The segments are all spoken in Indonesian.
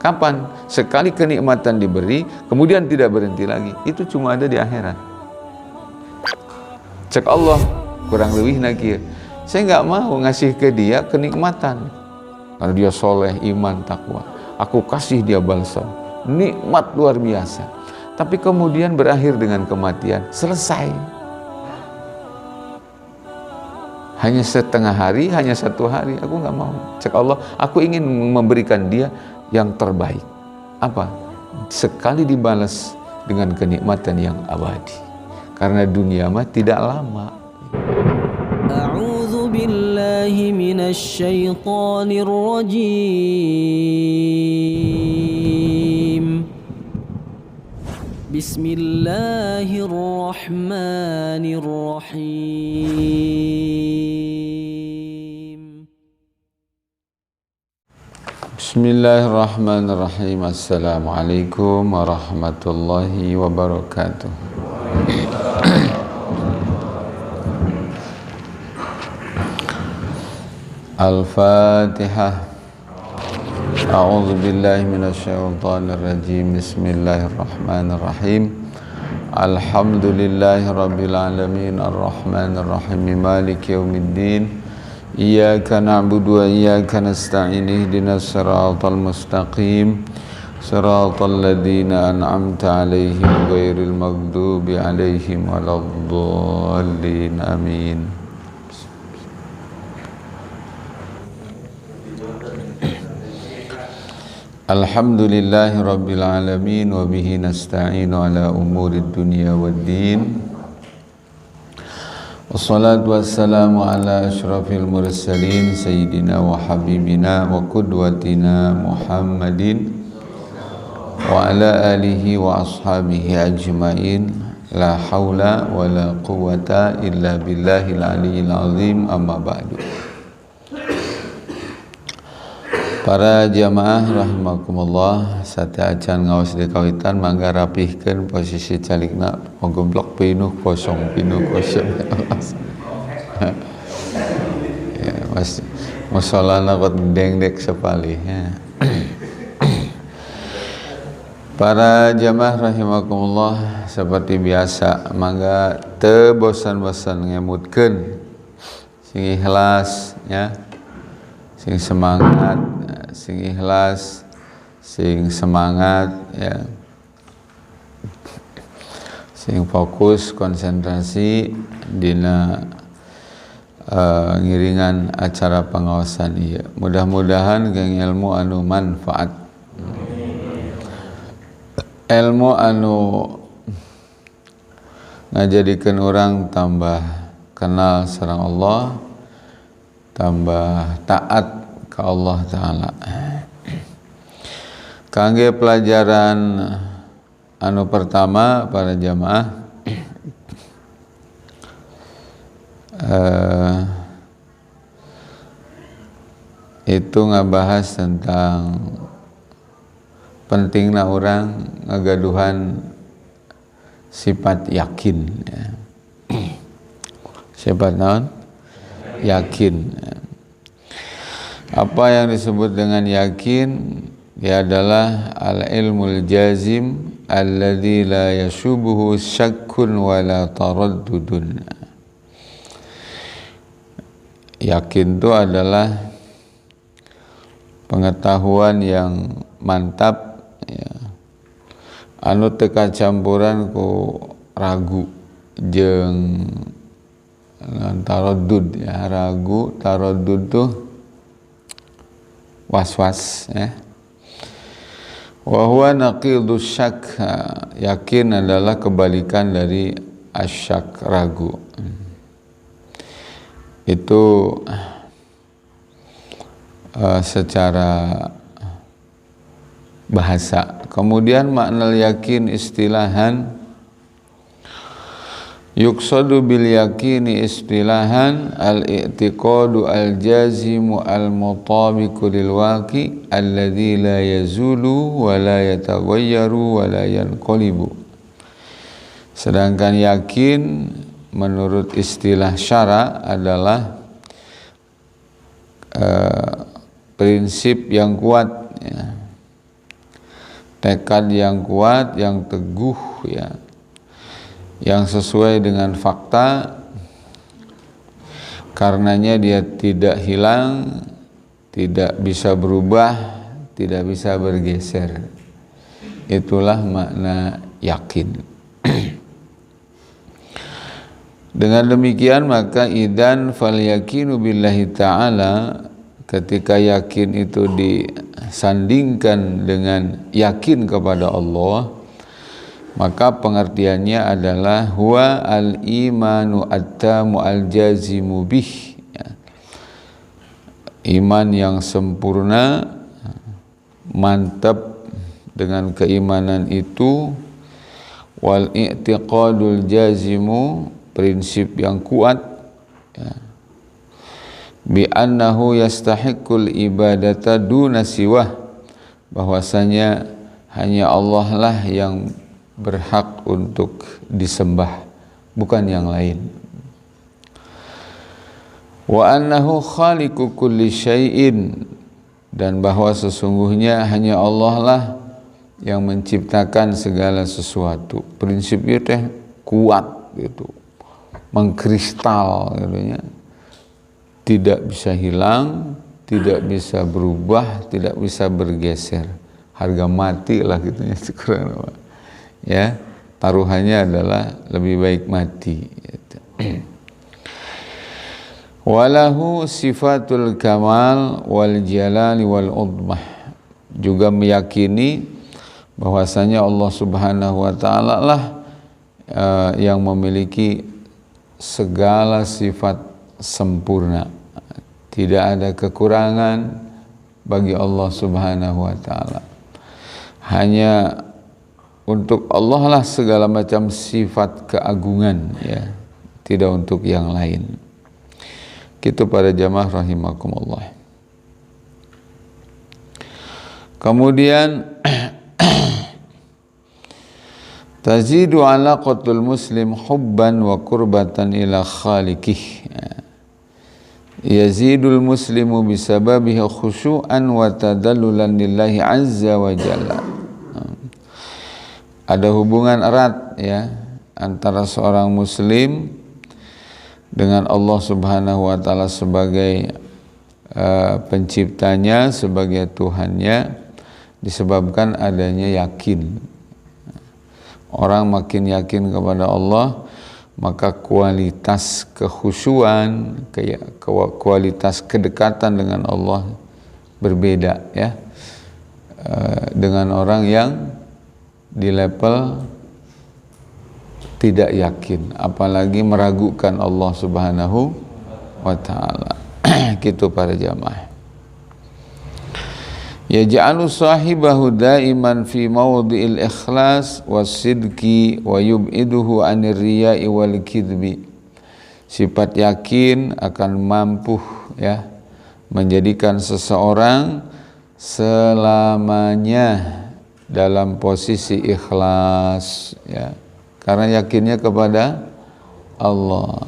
Kapan? Sekali kenikmatan diberi, kemudian tidak berhenti lagi. Itu cuma ada di akhirat. Cek Allah, kurang lebih nakir. Saya nggak mau ngasih ke dia kenikmatan. Kalau dia soleh, iman, takwa, aku kasih dia balsam, nikmat luar biasa. Tapi kemudian berakhir dengan kematian, selesai. Hanya setengah hari, hanya 1 hari, aku nggak mau. Cek Allah, aku ingin memberikan dia yang terbaik. Apa? Sekali dibalas dengan kenikmatan yang abadi. Karena dunia mah tidak lama. A'udzu billahi minasy syaithanir rajim. Bismillahirrahmanirrahim. Bismillahirrahmanirrahim. Assalamualaikum warahmatullahi wabarakatuh. Al-Fatihah. A'udzu billahi minasyaitonir rajim. Bismillahirrahmanirrahim. Alhamdulillahi rabbil alamin arrahmanir rahim maliki yaumiddin. Iyyaka na'budu wa iyyaka nasta'in ihdinas siratal mustaqim siratal ladzina an'amta 'alaihim ghairil maghdubi 'alaihim waladdallin amin. Alhamdulillahi rabbil alamin wa bihi nasta'inu ala umurid dunya waddin. Wassalatu wassalamu ala asyrafil mursalin sayyidina wa habibina wa qudwatina Muhammadin wa ala alihi wa ashabihi ajmain. La haula wa la quwwata illa billahil aliyyil azim. Amma ba'du. Para jamaah rahimakumullah, sate acan ngawas di kawitan mangga rapihkeun posisi calikna goblok pinuh kosong pinuh kosong. Ya, mas musallana kot dengdek sepali ya. Para jamaah rahimakumullah, seperti biasa mangga teu bosan-bosan ngemutkeun sing ikhlas ya, sing semangat, sing ikhlas, sing semangat ya, sing fokus konsentrasi dina ngiringan acara pengawasan ieu. Mudah-mudahan geng ilmu anu manfaat, ilmu anu ngajadikeun orang tambah kenal sareng Allah, tambah taat ke Allah Ta'ala. Kangge pelajaran anu pertama para jamaah, itu ngabahas tentang pentingna orang ngagaduhan sifat yakin ya. Sifat naon? Yakin ya. Apa yang disebut dengan yakin? Dia adalah al-ilmul jazim alladzi la yashubuhu syakkun wa la taraddudun. Yakin itu adalah pengetahuan yang mantap ya, anu teu kacampuran ku ragu jeung taraddud ya. Ragu, taraddud tuh was-was ya. Wa huwa naqidus syak. Yakin adalah kebalikan dari asyak, ragu. Itu secara bahasa. Kemudian makna yakin istilahan, yuqsadu bil yakini istilahan al-i'tiqadu al-jazimu al-mutabiqu lil waqi alladzi la yazulu wa la yataghayyaru wa la yanqalibu. Sedangkan yakin menurut istilah syara adalah prinsip yang kuat ya, tekad yang kuat, yang teguh ya, yang sesuai dengan fakta, karenanya dia tidak hilang, tidak bisa berubah, tidak bisa bergeser. Itulah makna yakin. Dengan demikian maka idan fal yakinu billahi ta'ala, ketika yakin itu disandingkan dengan yakin kepada Allah, maka pengertiannya adalah huwa al-imanu at-tamu al-jazimu bih, ya. Iman yang sempurna, mantap dengan keimanan itu, wal i'tiqadul jazimu, prinsip yang kuat ya, bi annahu yastahiqqul ibadata duna siwah, bahwasanya hanya Allah lah yang berhak untuk disembah, bukan yang lain. Wa annahu khaliqu kulli syai'in, dan bahwa sesungguhnya hanya Allah lah yang menciptakan segala sesuatu. Prinsipnya teh kuat gitu, mengkristal gitu ya. Tidak bisa hilang, tidak bisa berubah, tidak bisa bergeser. Harga mati lah gitu ya. Taruhannya adalah lebih baik mati gitu. Walahu sifatul kamal wal jalali wal udmah, juga meyakini bahwasanya Allah Subhanahu wa taala lah yang memiliki segala sifat sempurna. Tidak ada kekurangan bagi Allah Subhanahu wa taala. Hanya untuk Allah lah segala macam sifat keagungan ya, tidak untuk yang lain. Gitu para jamaah rahimakumullah. Kemudian tazidu alaqatul muslim hubban wa qurbatan ila khaliqih. Yazidul muslimu bisababihi khusyu'an wa tadallulan lillahi azza wa jalla. Ada hubungan erat ya antara seorang muslim dengan Allah Subhanahu wa taala sebagai penciptanya, sebagai Tuhannya, disebabkan adanya yakin. Orang makin yakin kepada Allah, maka kualitas kekhusyuan, kualitas kedekatan dengan Allah berbeda ya, dengan orang yang di level tidak yakin, apalagi meragukan Allah Subhanahu wa taala. Gitu para jamaah. Yaj'alu sahibahu daiman fi mawdi'il ikhlas was-sidqi wa yub'iduhu 'anir riya'i wal kidbi. Sifat yakin akan mampu ya menjadikan seseorang selamanya dalam posisi ikhlas ya, karena yakinnya kepada Allah.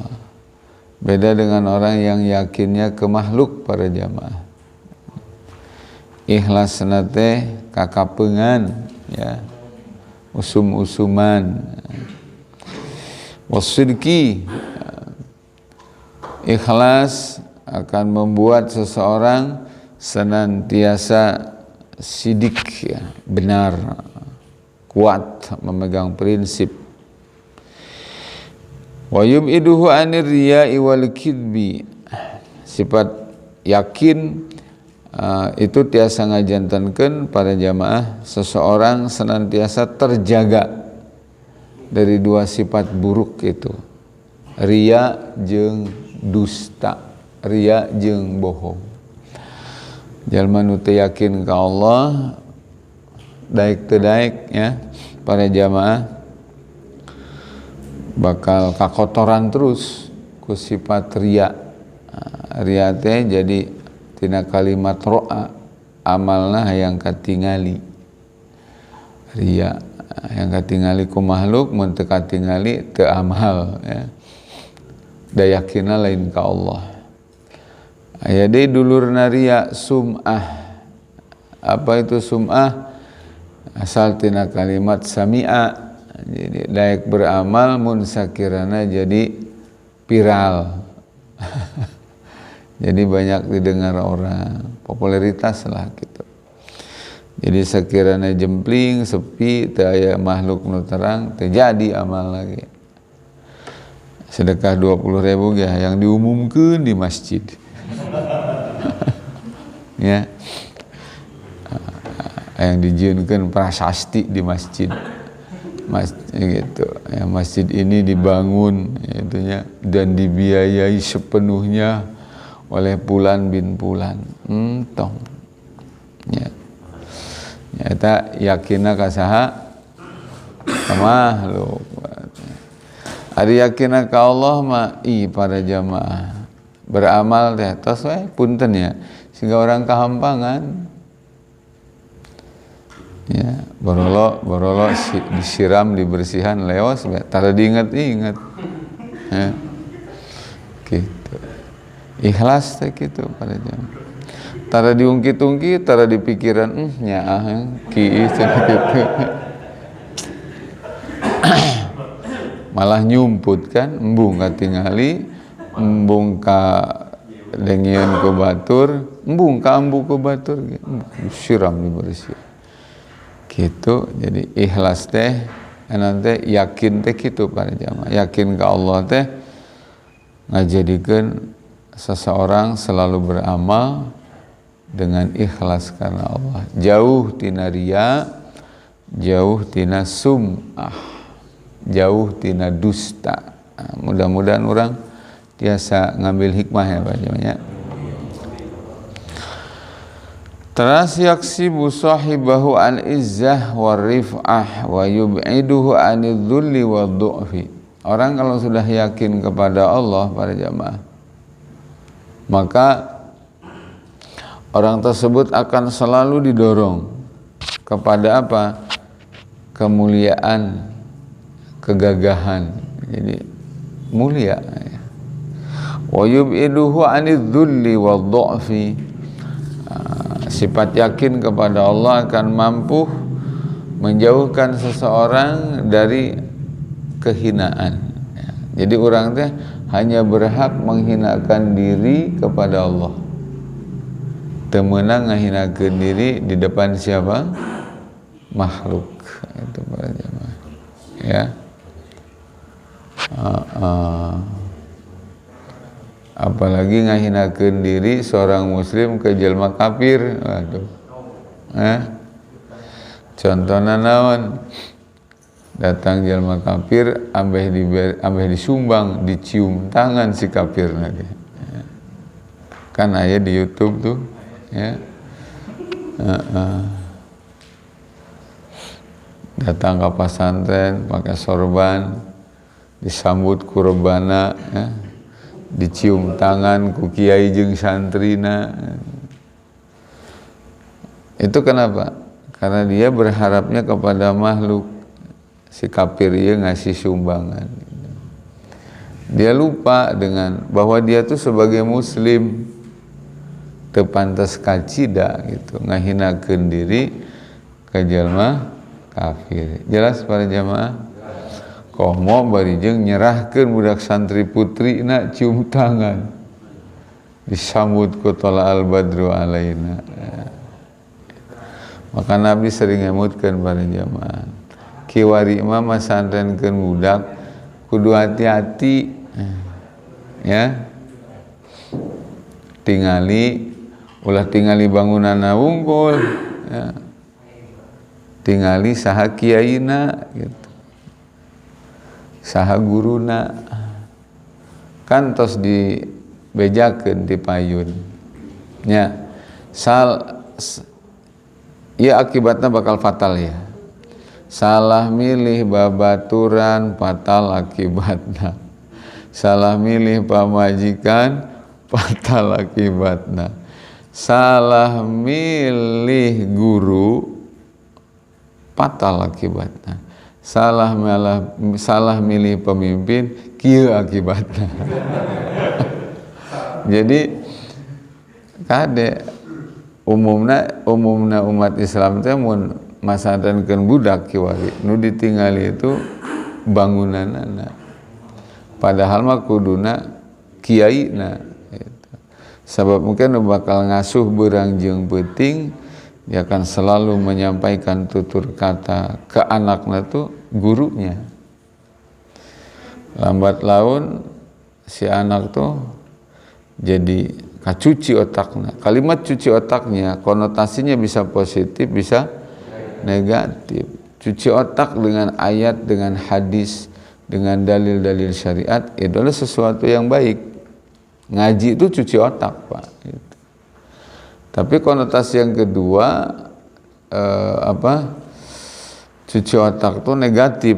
Beda dengan orang yang yakinnya ke makhluk para jamaah. Ikhlas nate kakapengan ya, usum-usuman. Wasidqi, ikhlas akan membuat seseorang senantiasa sidik ya, benar, kuat memegang prinsip. Wa yub'iduhu 'anir riya'i wal kidbi. Sifat yakin itu tiasa ngajantenkeun para jamaah seseorang senantiasa terjaga dari dua sifat buruk itu, riya jeung dusta, riya jeung bohong. Jalma nu teu yakin ka Allah daek teu daek ya para jamaah bakal kakotoran terus ku sifat riya. Riya teh jadi tina kalimat ro'a, amalna hayang katingali. Riya yang katingali ku makhluk, mun teu katingali teu amal ya. Da yakinna lain ka Allah. Aya deui dulurna riya sum'ah. Apa itu sum'ah? asal tina kalimat sami'a. Jadi layak beramal mun sakirana jadi viral. Jadi banyak didengar orang, popularitas lah gitu. Jadi sekiranya jempling, sepi, teu aya makhluk nu terang, terjadi amal lagi. Sedekah 20.000 ya yang diumumkan di masjid. Ya. Yang dijieunkeun prasasti di masjid. Gitu. Ya, masjid ini dibangun itunya dan dibiayai sepenuhnya oleh Fulan bin Fulan. Tong. Ya. Nyata yakinna ka saha? Ka makhluk. Ari yakinna ka Allah mah para jamaah. Beramal teh tos we punten ya. Sehingga orang kehampangan. Ya, borolo disiram, dibersihan, leos, tara diinget-inget. Ya. Gitu. Ikhlas teh gitu para jamaah. Tara diungkit-ungkit, tara di pikiran, nyaah kieu gitu. Malah nyumput kan, embung katingali, embung ka dengieun ku batur, embung ka ambu ku batur, siram dibersihan. Gitu. Jadi ikhlas teh nanti yakin teh gitu para jamaah. Yakin ke Allah teh ngajadikeun seseorang selalu beramal dengan ikhlas karena Allah. Jauh tina riya, jauh tina sum'ah, jauh tina dusta. Mudah-mudahan orang biasa ngambil hikmah ya Pak Jamaah. Teras yaksibu sahibahu al-izzah war-rif'ah wa yub'iduhu anidh-dhulli wadh-dhu'fi. Orang kalau sudah yakin kepada Allah para jamaah, maka orang tersebut akan selalu didorong kepada apa? Kemuliaan, kegagahan. Jadi mulia. Wa yub'iduhu anidh-dhulli wadh-dhu'fi. Sifat yakin kepada Allah akan mampu menjauhkan seseorang dari kehinaan. Jadi orang teh hanya berhak menghinakan diri kepada Allah. Teu meunang ngahinakeun diri di depan siapa? Makhluk. Itu para jamaah. Ya. Apalagi ngahinakeun diri seorang muslim ke jelma kafir. Waduh. Contohna naon? Datang jelma kafir ambeh disumbang, dicium tangan si kafir lagi. Kan aya di YouTube tuh, ya. Datang ke pesantren pakai sorban, disambut kurbana, ya. Dicium tangan ku kiai jeung santrina. Itu kenapa? Karena dia berharapnya kepada makhluk. Si kafir ieu ngasih sumbangan. Dia lupa dengan bahwa dia tuh sebagai muslim teu pantes kacida gitu, ngahinakeun diri ka jalma kafir. Jelas para jamaah? Komo bari jeung nyerahkeun budak santri putri na cium tangan. Disambut ku tola'al badru alaina. Maka Nabi sering ngemutkeun para jamaah. Kiwari mah masantrenkeun budak kudu hati-hati. Ya. Tingali bangunanna wungkul, ya. Tingali saha kiyaina gitu. Saha guruna kan tos dibejakeun dipayun nya ya akibatnya bakal fatal ya. Salah milih babaturan fatal akibatna, salah milih pamajikan fatal akibatna, salah milih guru fatal akibatna, salah milih pemimpin kieu akibatna. Jadi kade umumna umat Islam teh mun masadankeun budak kiwari nu ditingali itu bangunanana, padahal mah kuduna kiaina gitu. Sabab mungkin bakal ngasuh beurang jeung peuting, dia akan selalu menyampaikan tutur kata ke anaknya tuh gurunya. Lambat laun si anak tuh jadi kacuci otaknya. Kalimat cuci otaknya konotasinya bisa positif, bisa negatif. Cuci otak dengan ayat, dengan hadis, dengan dalil-dalil syariat itu adalah sesuatu yang baik. Ngaji itu cuci otak, Pak. Gitu. Tapi konotasi yang kedua cuci otak itu negatif,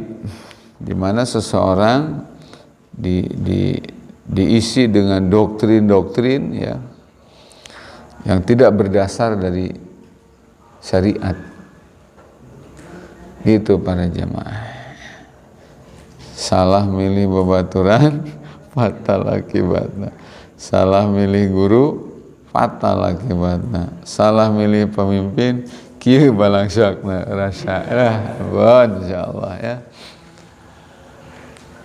di mana seseorang diisi dengan doktrin-doktrin ya yang tidak berdasar dari syariat. Gitu para jamaah. Salah milih babaturan fatal akibatnya. Salah milih guru fatal akibatnya. Salah milih pemimpin kieu balangsakna rasa insyaallah ya.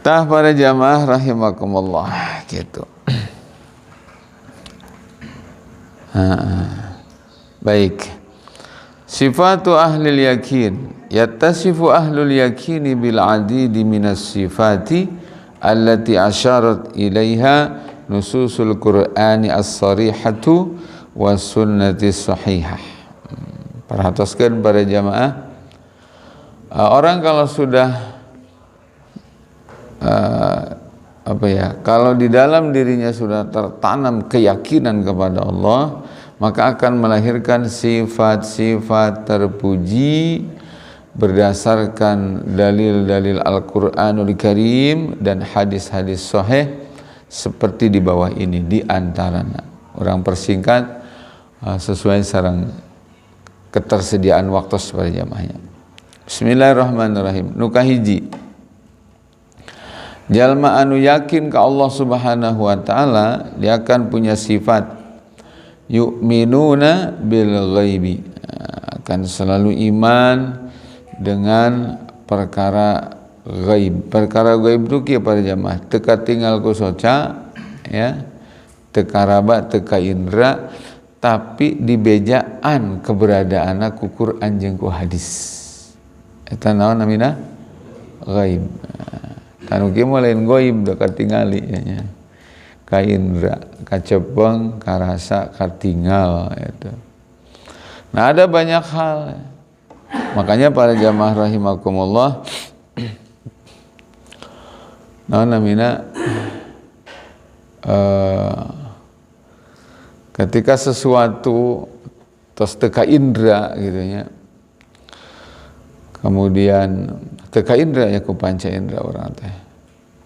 Tah para jamaah rahimakumullah gitu. Baik. Sifatu ahlil yakin. Yattasifu ahlul yakini bil adidi minas sifati allati asyarat ilaiha nususul Qur'ani as-sarihatu was sunnati sahihah. Perhatikan para jamaah, orang kalau sudah kalau di dalam dirinya sudah tertanam keyakinan kepada Allah, maka akan melahirkan sifat-sifat terpuji berdasarkan dalil-dalil Al-Qur'anul Karim dan hadis-hadis sahih seperti di bawah ini di antaranya. Orang persingkat sesuai sareng ketersediaan waktu sebagai jamaahnya. Bismillahirrahmanirrahim. Nu kahiji, jalma anu yakin ke Allah Subhanahu wa taala, dia akan punya sifat yu'minuna bil ghaibi, akan selalu iman dengan perkara ghaib. Perkara ghaib itu kieu para jamaah, teka tinggal ku soca ya, teka raba, teka indra, tapi dibejaan keberadaanna ku Quran jeung ku hadis. Eta naon namina? Ghaib. Tanu kieu mah lain ghaib da katingali nya. Ka indra, ka cepeng, ka rasa, ka tinggal eta. Nah, ada banyak hal. Makanya para jamaah rahimakumullah, naon namina ketika sesuatu tos teka indra gitu nya, kemudian teka indra ya ku panca indra orang teh,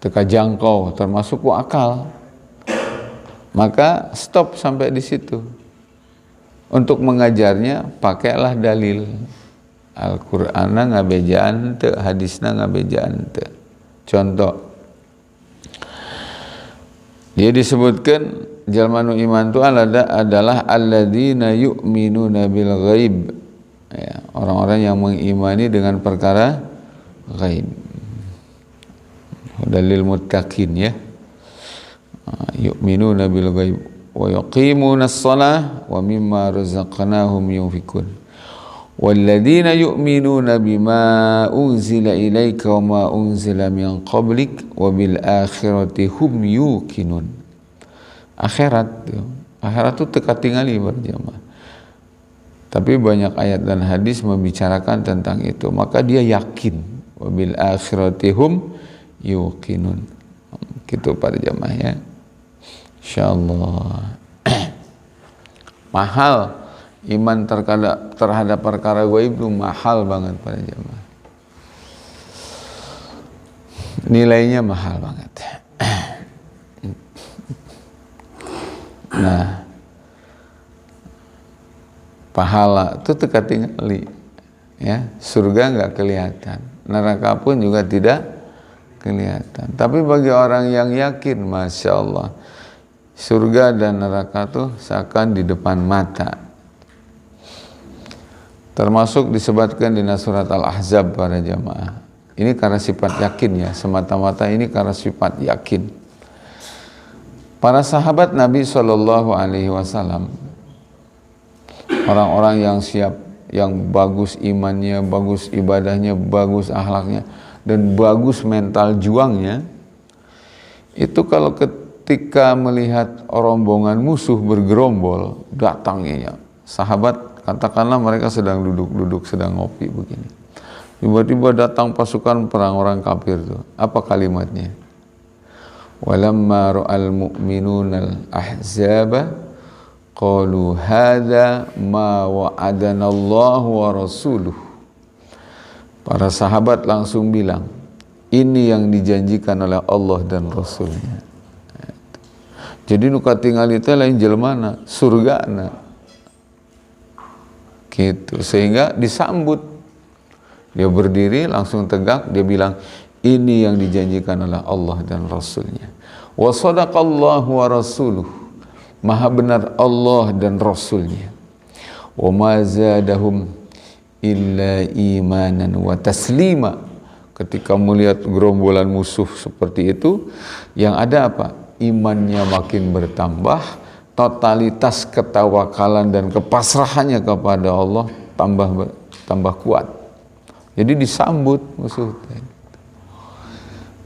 teka jangkau termasuk ku akal, maka stop sampai di situ. Untuk mengajarnya pakailah dalil Al-Qur'ana ngabejaan teu, hadisna ngabejaan teu. Contoh, dia disebutkan jalma nu iman itu adalah alladzina yu'minuna bil ghaib, ya, orang-orang yang mengimani dengan perkara ghaib. Dalil muttaqin ya, yu'minuna bil ghaib wa yuqimuna as-salah wa mimma razaqnahum yunfikun walladzina yu'minuna bima unzila ilaika wa ma unzila min qablik wa bil akhirati hum yuqinun. Akhirat itu teka tingali berjamaah. Tapi banyak ayat dan hadis membicarakan tentang itu, maka dia yakin. Wa bil akhirati hum yuqinun. Gitu para jamaah ya. Insyaallah. Mahal iman terhadap perkara gaib itu, mahal banget para jamaah. Nilainya mahal banget. Nah, pahala itu teka tingali ya, surga nggak kelihatan, neraka pun juga tidak kelihatan. Tapi bagi orang yang yakin, masya Allah, surga dan neraka tuh seakan di depan mata. Termasuk disebutkan di surat Al-Ahzab para jamaah. Ini karena sifat yakin ya, semata-mata ini karena sifat yakin. Para sahabat Nabi SAW, orang-orang yang siap, yang bagus imannya, bagus ibadahnya, bagus akhlaknya, dan bagus mental juangnya, itu kalau ketika melihat rombongan musuh bergerombol, datangnya sahabat, katakanlah mereka sedang duduk-duduk, sedang ngopi begini, tiba-tiba datang pasukan perang orang kafir tuh. Apa kalimatnya? Walamma ra'al mu'minunal ahzaba qalu hadza ma wa'adana Allah wa rasuluh. Para sahabat langsung bilang, ini yang dijanjikan oleh Allah dan Rasulnya. Jadi nu katingali teh lain jelmana, surgana. Gitu. Sehingga disambut. Dia berdiri langsung tegak, dia bilang, ini yang dijanjikan oleh Allah dan Rasulnya. Wa sadaqallahu wa rasuluh. Maha benar Allah dan Rasulnya. Wa ma zadahum illa imanan wa taslima. Ketika melihat gerombolan musuh seperti itu, yang ada apa? Imannya makin bertambah, totalitas ketawakalan dan kepasrahannya kepada Allah tambah kuat. Jadi disambut musuh.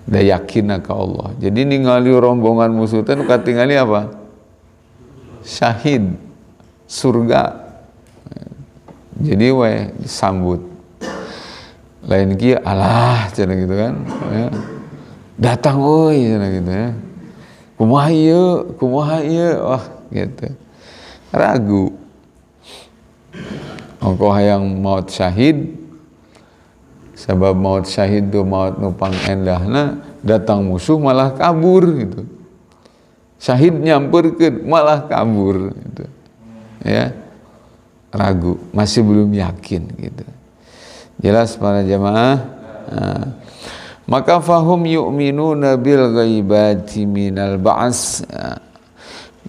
Da yakin ke Allah. Jadi ningali rombongan musuh teh nu katingali apa? Syahid, surga. Jadi we disambut. Lain kieu alah cenah gitu kan. Ya. Datang euy cenah gitu ya. Kumaha ieu? Wah, gitu. Ragu. Engkau hayang maut syahid, sebab maut syahid itu maut nupang endahna, datang musuh malah kabur gitu. Syahid nyamperkeun malah kabur gitu. Ya. Ragu, masih belum yakin gitu. Jelas para jamaah? Nah. Maka fahum yu'minuna bil ghaibati minal ba'as.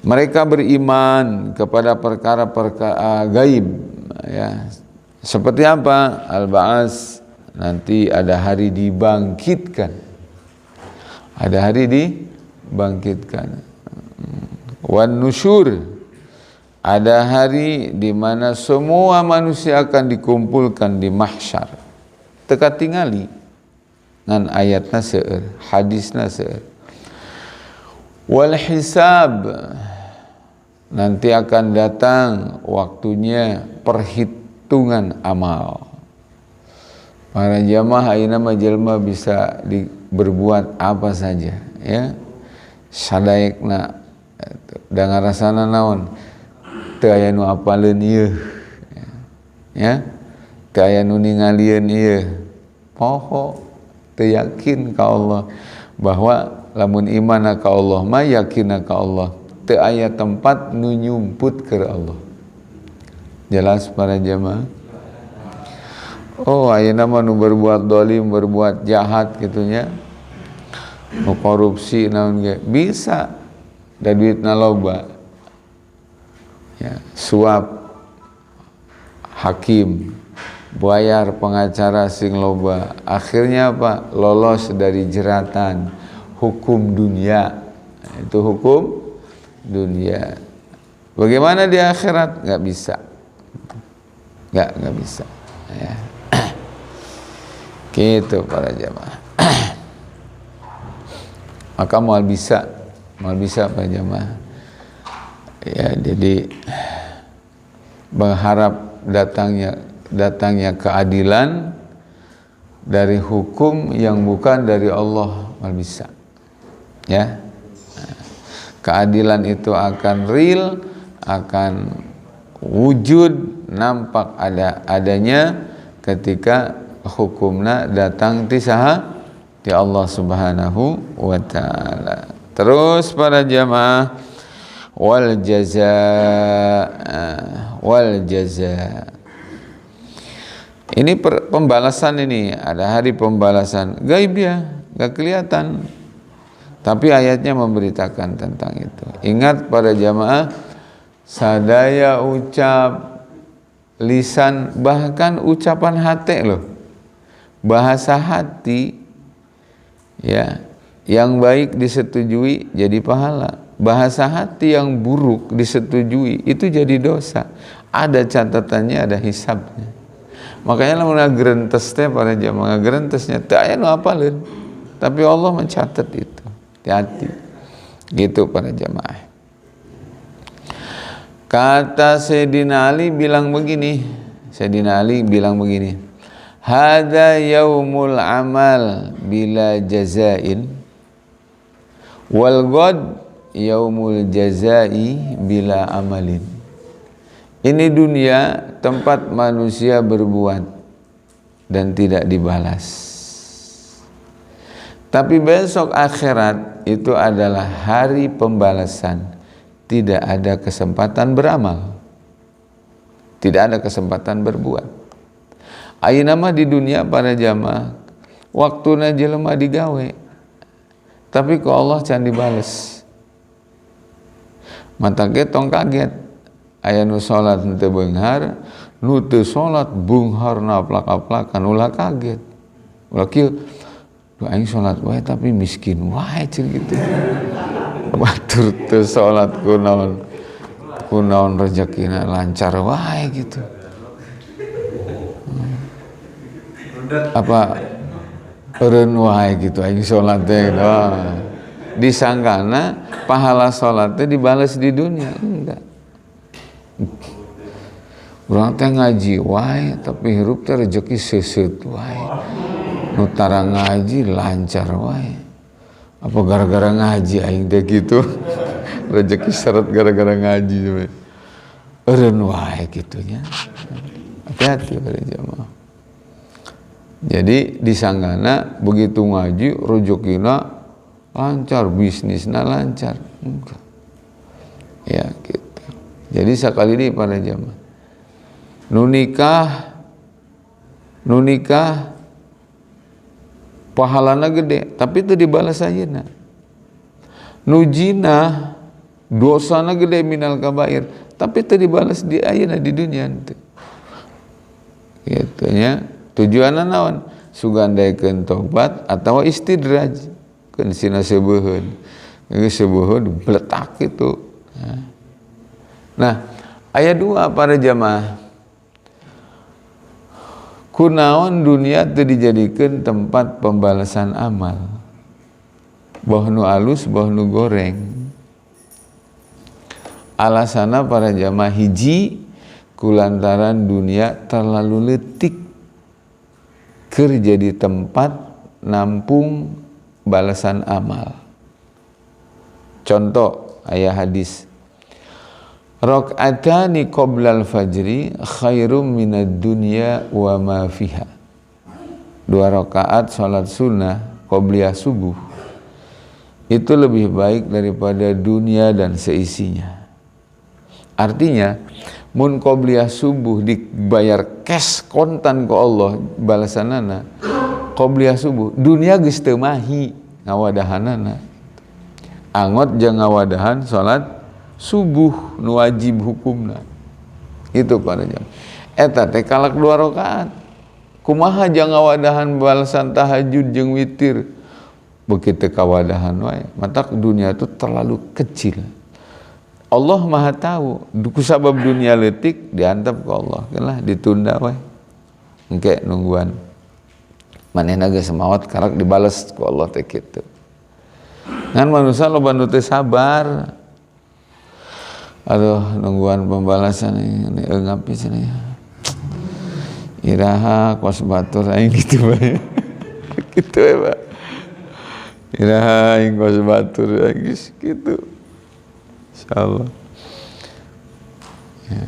Mereka beriman kepada perkara-perkara gaib ya. Seperti apa? Al-ba'as, nanti ada hari dibangkitkan. Ada hari dibangkitkan. Wan nusyur, ada hari di mana semua manusia akan dikumpulkan di mahsyar. Teka tingali ngan ayatna seueur, hadisna seueur. Wal hisab, nanti akan datang waktunya perhitungan amal. Para jamaah ayeuna mah jelema bisa berbuat apa saja ya. Sadaekna da ngarasana naon? Teu aya nu apaleun ieu. Ya. Teu aya nu ningalieun ieu. Poho teu yakin ka Allah bahwa lamun iman ka Allah mah yakin ka Allah. Teu aya tempat nu nyumput ke Allah. Jelas para jamaah? Oh, ayeuna mah nu berbuat dolim, berbuat jahat gitunya. Nu korupsi naon ge bisa. Da duitna loba. Ya, suap hakim, bayar pengacara sing loba. Akhirnya apa? Lolos dari jeratan hukum dunia. Itu hukum dunia. Bagaimana di akhirat? Nggak bisa. Nggak bisa. Ya. Gitu para jamaah. Maka mal bisa para jamaah. Ya, jadi berharap datangnya keadilan dari hukum yang bukan dari Allah, mal bisa. Ya. Keadilan itu akan real, akan wujud, nampak adanya ketika hukumna datang ti saha? Di Allah Subhanahu wa taala. Terus para jamaah, wal jaza. Ini pembalasan ini, ada hari pembalasan. Gaib dia, enggak kelihatan. Tapi ayatnya memberitakan tentang itu. Ingat para jamaah, sadaya ucap lisan, bahkan ucapan hati loh. Bahasa hati ya, yang baik disetujui jadi pahala. Bahasa hati yang buruk disetujui itu jadi dosa. Ada catatannya, ada hisabnya. Makanya lamun ngagerentes teh para jamaah ngagerentesnya teu aya nu apaleun. Tapi Allah mencatat itu. Hati-hati. Gitu para jamaah. Kata Sayyidina Ali bilang begini. Hada yaumul amal bila jazain wal ghad yaumul jazai bila amalin. Ini dunia tempat manusia berbuat dan tidak dibalas. Tapi besok akhirat itu adalah hari pembalasan. Tidak ada kesempatan beramal. Tidak ada kesempatan berbuat. Ayeuna mah di dunia para jamaah waktuna jelema digawe. Tapi ku Allah can dibales. Mata tong kaget. Aya nu salat henteu beunghar, nu teu salat beungharna plak-plakan ulah kaget. Ulah kieu, duh aing salat wae tapi miskin wae cil gitu. Batur teu salat kunaon rezekina lancar wae gitu. Apa eureun wae gitu aing salat teh. Disangkana pahala salat teh dibales di dunia, enggak. Urang teh ngaji wae tapi hirup teh rezeki seuseut wae. Nu tara ngaji lancar wae. Apa gara-gara ngaji aing teh gitu. Rezeki seret gara-gara ngaji we. Eureun wae kitunya. Hati-hati para jamaah. Jadi disanggana begitu ngaji rezekina lancar, bisnisna lancar. Enggak. Ya gitu. Jadi sekali ini para jamaah. Nu nikah pahalana gede, tapi itu dibalas ayeuna. Nu zina dosana gede minal kabair, tapi itu dibalas di ayeuna di dunia teh. Kitu nya. Tujuanna naon? Sugandaikeun tobat atawa istidraj. Keun sina sebeuheun. Geus sebeuheun bletak kitu. Nah, ayat 2 para jamaah. Kunaon dunia teu dijadikeun tempat pembalasan amal. Boh nu alus, boh nu goreng. Alasana para jamaah hiji kulantaran dunia terlalu leutik keur jadi tempat nampung balasan amal. Contoh aya hadis rakaatani qoblal fajri khairum minad dunya wa ma fiha. 2 rakaat salat sunnah qobliyah subuh itu lebih baik daripada dunia dan seisinya. Artinya mun qobliyah subuh dibayar cash kontan ku Allah balasanana qobliyah subuh dunia geus teu mahi ngawadahanana. Angot jeung ngawadahan salat subuh nu wajib hukumna. Itu para jamaah. Eta teh kalak 2 rakaat. Kumaha jeung ngawadahan balasan tahajud jeung witir. Begitu kawadahan wae. Matak dunia itu terlalu kecil. Allah Maha tahu. Kusabab dunia leutik diantep ke Allah. Lah ditunda wae. Engke nungguan. Manehna geus maot karak dibales ku Allah teh kitu. Ngan manusia loba nu teu sabar. Aduh nungguan pembalasan ini eungap pisan ya. Iraha kos batur aing kitu bae. Kitu we, Pak. Iraha aing kos batur aing kitu. Insyaallah. Ya.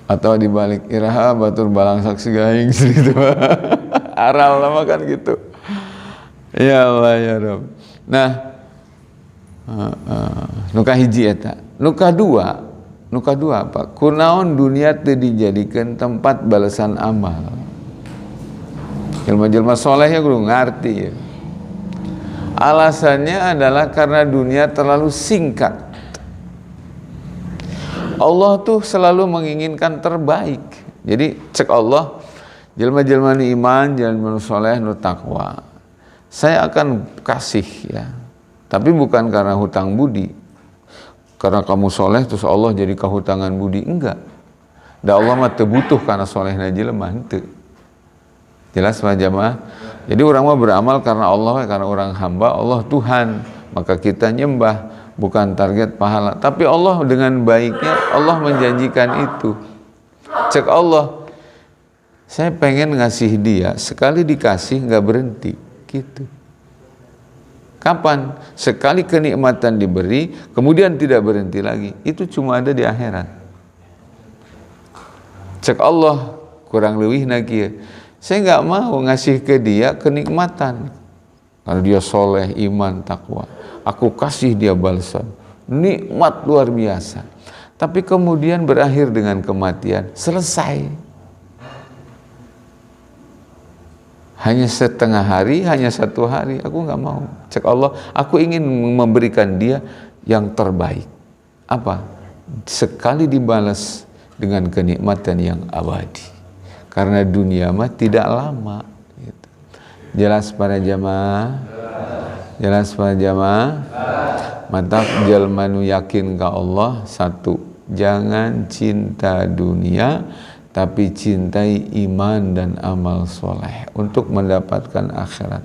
Atau dibalik iraha batur balangsak sigaing gitu. Aral lama kan gitu. Ya Allah ya Rabb. Nah, nuka hiji eta. Nuka dua apa? Kunaon dunia teu dijadikeun tempat balasan amal. Jelma-jelma soleh ya kudu ngarti ya. Alasannya adalah karena dunia terlalu singkat. Allah tuh selalu menginginkan terbaik. Jadi cek Allah, jelma-jelma nu iman, jelma nu soleh, nu takwa, saya akan kasih ya. Tapi bukan karena hutang budi, karena kamu soleh terus Allah jadi kehutangan budi, enggak. Da Allah mah teu butuh karena solehna jelema, henteu. Jelas Pak Jamaah? Jadi orang mah beramal karena Allah, karena orang hamba, Allah Tuhan, maka kita nyembah, bukan target pahala. Tapi Allah dengan baiknya, Allah menjanjikan itu. Cek Allah, saya pengen ngasih dia, sekali dikasih nggak berhenti, gitu. Kapan? Sekali kenikmatan diberi, kemudian tidak berhenti lagi. Itu cuma ada di akhirat. Cek Allah, kurang lebih lagi. Saya nggak mau ngasih ke dia kenikmatan. Karena dia soleh, iman, takwa. Aku kasih dia balasan. Nikmat luar biasa. Tapi kemudian berakhir dengan kematian. Selesai. Hanya setengah hari, hanya 1 hari. Aku nggak mau. Cek Allah, aku ingin memberikan dia yang terbaik. Apa? Sekali dibalas dengan kenikmatan yang abadi. Karena dunia mah tidak lama. Gitu. Jelas para jamaah? Jelas para jamaah? Mantap, jalma nu yakin ka Allah, satu, jangan cinta dunia, tapi cintai iman dan amal soleh untuk mendapatkan akhirat.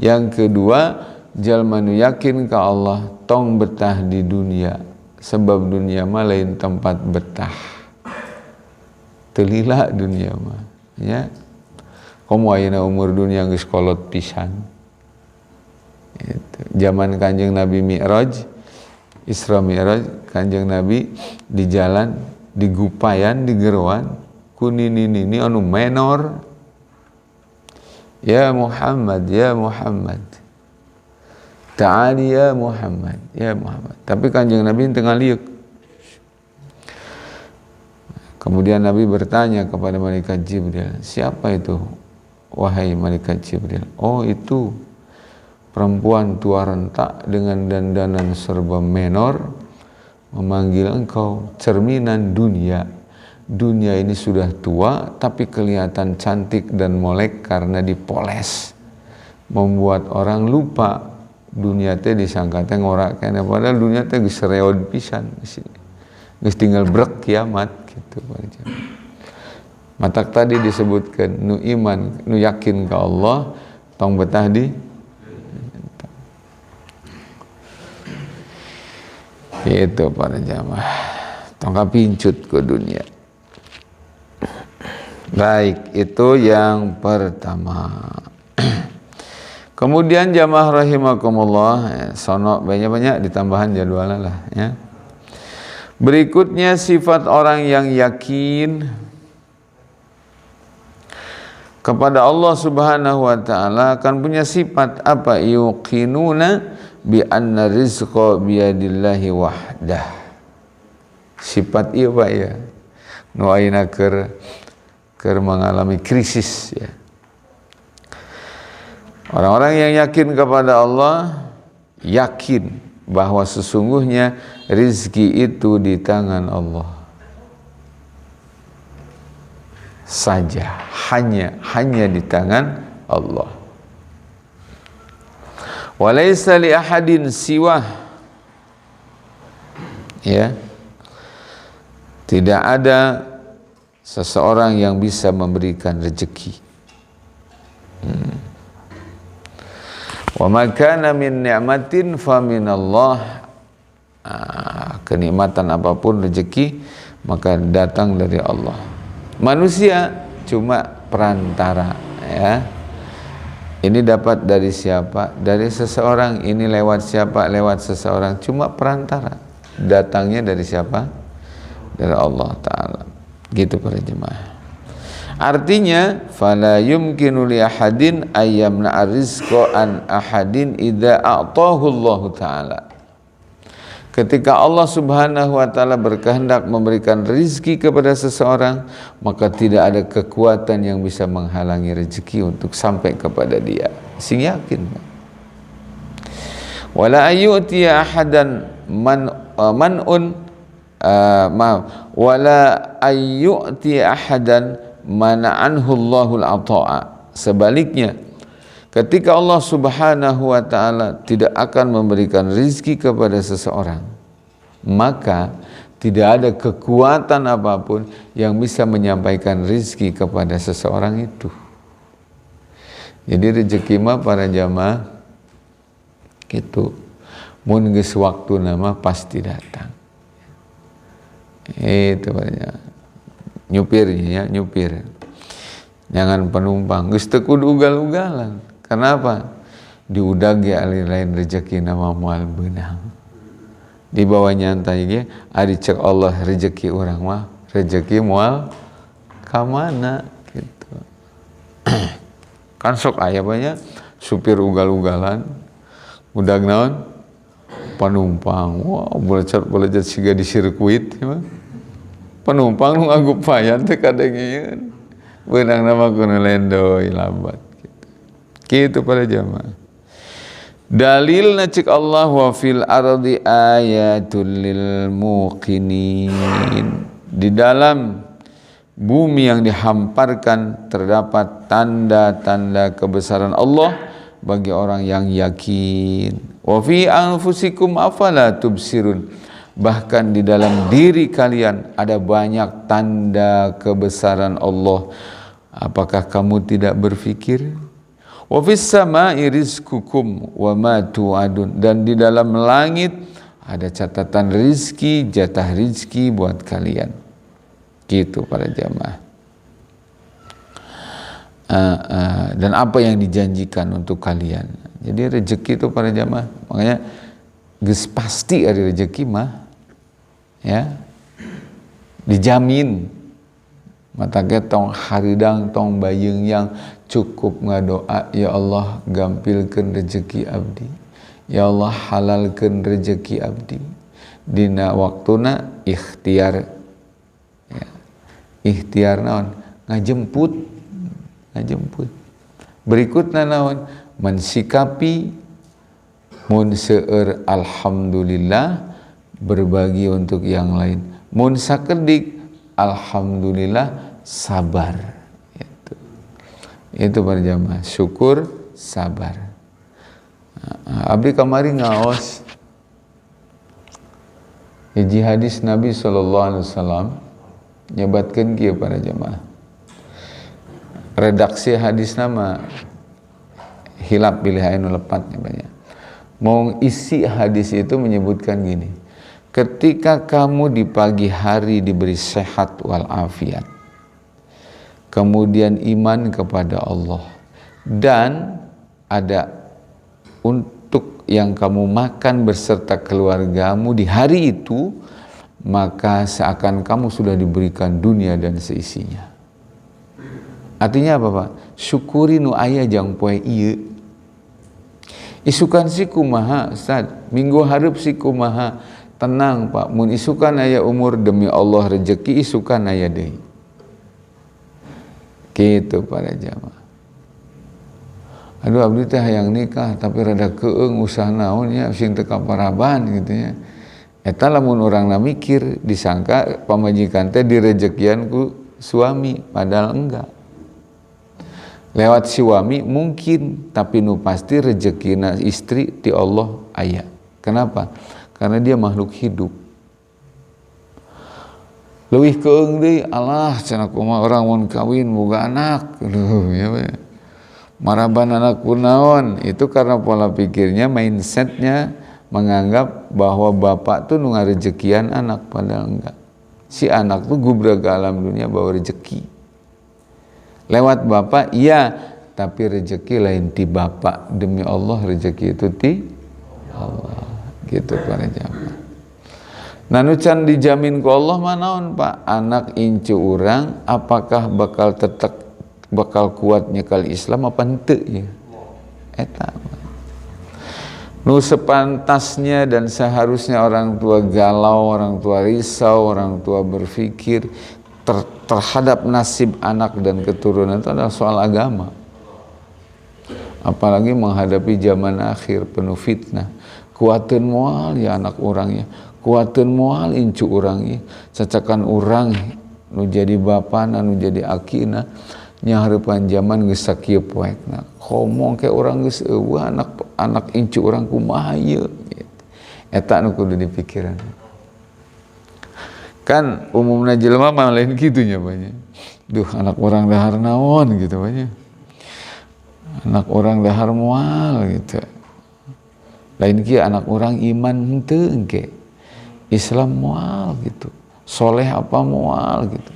Yang kedua, jalma nu yakin ka Allah, tong betah di dunia, sebab dunia mah lain tempat betah. Telila dunia mah, ya. Komo ayeuna umur dunia geus kolot pisan. Itu. Zaman Kanjeng Nabi Mi'raj, Isra Mi'raj, Kanjeng Nabi di jalan, di gupayan, di geruan, kunini anu menor. Ya Muhammad, ya Muhammad. Ta'ali ya Muhammad, ya Muhammad. Tapi Kanjeng Nabi tengah liuk. Kemudian Nabi bertanya kepada malaikat Jibril, siapa itu wahai malaikat Jibril? Oh, itu perempuan tua rentak dengan dandanan serba menor memanggil engkau, cerminan dunia. Dunia ini sudah tua tapi kelihatan cantik dan molek karena dipoles, membuat orang lupa dunia teh disangka teh ngorak kene, padahal dunia teh geus reod pisan, geus tinggal brek kiamat gitu. Matak tadi disebutkan nu iman, nu yakin ke Allah, tong betah di itu para jamaah, tong kapincut ke dunia. Baik, itu yang pertama. Kemudian jamaah rahimakumullah, sono banyak-banyak ditambahan jadwalnya lah ya. Berikutnya sifat orang yang yakin kepada Allah Subhanahu wa taala akan punya sifat apa? Yuqinuna bi anna rizqa biyadillahi wahdah. Sifat ieu Pak ya. Nu ayeuna keur mengalami krisis ya. Orang-orang yang yakin kepada Allah yakin bahwa sesungguhnya rizki itu di tangan Allah saja, hanya di tangan Allah. Walaysa li ahadin siwah, ya, tidak ada seseorang yang bisa memberikan rezeki. Wa ma kana min ni'matin fa minallah. Kenikmatan apapun rezeki maka datang dari Allah. Manusia cuma perantara ya. Ini dapat dari siapa? Dari seseorang. Ini lewat siapa? Lewat seseorang. Cuma perantara. Datangnya dari siapa? Dari Allah Ta'ala. Gitu para jemaah. Artinya fala yumkinu li ahadin ayyamna rizqa an ahadin idza a'tahu Allah Ta'ala. Ketika Allah Subhanahu wa taala berkehendak memberikan rizki kepada seseorang, maka tidak ada kekuatan yang bisa menghalangi rezeki untuk sampai kepada dia. Sing yakin. Wala ayyuti ahadan man'un wala ayyu'ti ahadan mana'anhu Allahul ata'a. Sebaliknya, ketika Allah Subhanahu wa taala tidak akan memberikan rizki kepada seseorang, maka tidak ada kekuatan apapun yang bisa menyampaikan rizki kepada seseorang itu. Jadi rezeki mah para jamaah gitu, mun geus waktu nama pasti datang. Itu banyak nyupirnya ya, nyupir. Jangan penumpang geus teu kudu ugal-ugalan. Kenapa? Diudag ya ali lain rezeki nama moal beunang. Di bawah nyantai ge ari cek Allah rezeki urang mah rezeki moal ka mana gitu. Kan sok aya banyak supir ugal-ugalan, udag naon penumpang. Wah, belajar siga di sirkuit ya. Penumpang nu ngagup payan teh kadengieun. Beunang nama kuno lendoy lambat gitu. Kitu para jamaah. Dalilna cik Allah wa fil ardi ayatul lil muqinin. Di dalam bumi yang dihamparkan terdapat tanda-tanda kebesaran Allah bagi orang yang yakin. Wa fi anfusikum afala tubsirun. Bahkan di dalam diri kalian ada banyak tanda kebesaran Allah. Apakah kamu tidak berfikir? Wa fis samai rizqukum wa ma tu'adun. Dan di dalam langit ada catatan rizki, jatah rizki buat kalian. Gitu para jamaah. Dan apa yang dijanjikan untuk kalian. Jadi rezeki itu para jamaah, makanya geus pasti ada rezeki mah ya dijamin. Mata ge tong haridang tong bayeung yang cukup ngadoa, ya Allah gampilkeun rezeki abdi, ya Allah halalkeun rezeki abdi, dina waktuna ikhtiar ya. Ikhtiar naon? Ngajemput. Berikutna naon? Mensikapi mun seueur alhamdulillah, berbagi untuk yang lain. Mun sakedik alhamdulillah, sabar. Itu berjamaah, syukur, sabar. Abdi kamari ngaos hiji hadis Nabi SAW nyebatkeun kieu para jamaah. Redaksi hadis nama hilap pilih anu lepatnya banyak. Mau isi hadis itu menyebutkan gini. Ketika kamu di pagi hari diberi sehat walafiat, kemudian iman kepada Allah, dan ada untuk yang kamu makan beserta keluargamu di hari itu, maka seakan kamu sudah diberikan dunia dan seisinya. Artinya apa Pak? Syukuri nu aya jang poe ieu. Isukan si kumaha Ustaz, minggu hareup si kumaha. Tenang Pak, mun isukan aya umur demi Allah rezeki isukan aya deui. Kitu para jamaah. Aduh abdi teh hayang nikah tapi rada keung usah naon nya sing teu kaparaban gitu nya. Eta lamun urangna mikir disangka pamajikan teh direjekian ku suami padahal enggak. Lewat suami mungkin, tapi nu pasti rezekina istri di Allah aya. Kenapa? Karena dia makhluk hidup. Leuwih keung deui alah cenah kumaha orang mun kawin boga anak. Aduh ya. Maraban anak kunaon? Itu karena pola pikirnya, mindsetnya menganggap bahwa bapak tuh nu ngarejekian anak, padahal enggak. Si anak tuh gubrag alam dunia bawa rezeki. Lewat bapak iya, tapi rezeki lain ti bapak. Demi Allah rezeki itu ti Allah. Gitu para jamaah. Nah nu can dijamin ku Allah manaon Pak? Anak incu urang apakah bakal kuat nyekal Islam apa henteu ya? Eta. Nu sepantasnya dan seharusnya orang tua galau, orang tua risau, orang tua berpikir terhadap nasib anak dan keturunan itu adalah soal agama. Apalagi menghadapi zaman akhir penuh fitnah. Kuatin moal ya anak orangnya, kuateun moal incu urang ieu cacakan urang nu jadi bapana nu jadi akina nya hareupan zaman geus sakieu poekna ngomong ke urang geus eueuh anak incu urang kumaha ieu gitu. Eta nu kudu dipikiran kan umumna jelema mah lain kitu nya banyak duh anak urang dahar naon gitu banyak anak urang dahar moal gitu lain kieu anak urang iman henteu engke Islam moal gitu soleh apa moal gitu.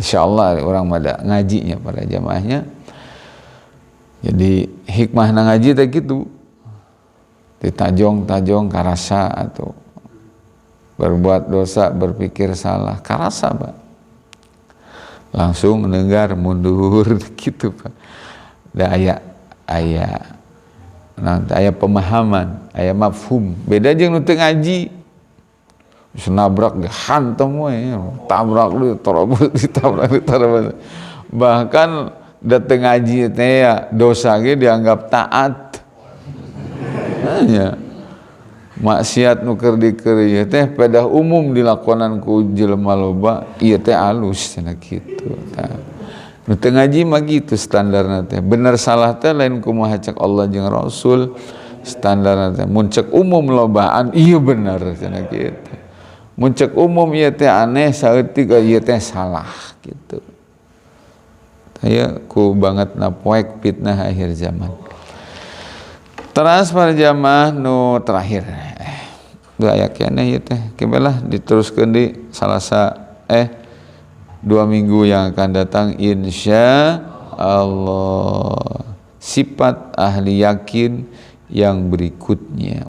Insyaallah orang mada ngajinya pada jamaahnya. Jadi hikmahna ngaji teh gitu. Ditajong-tajong karasa atau berbuat dosa, berpikir salah, karasa, Pak. Langsung negar mundur gitu, Pak. Da aya pemahaman, aya mafhum. Beda jeung nu teu ngaji. Senabrak dihantam we, tabrak deui, terobos ditabrak terobos. Bahkan dateng ngaji teh ya dosa ge dianggap taat. Ya. Maksiat nu keur dikeur teh pada umum dilakonan ku jelema loba, ieu teh alus cenah kitu. Nu teu ngaji mah kitu standarna teh. Bener salah teh lain kumaha cek Allah jeung Rasul. Standarna teh mun cek umum lobaan ieu bener cenah kitu. Mun cek umum ieu teh aneh saeutik ieu teh salah gitu. Aya ku bangetna poek fitnah akhir zaman. Teras para jamaah nu terakhir. Dua aya keneh ieu teh. Kebelah diteruskeun di Salasa 2 minggu yang akan datang insya Allah. Sifat ahli yakin yang berikutnya.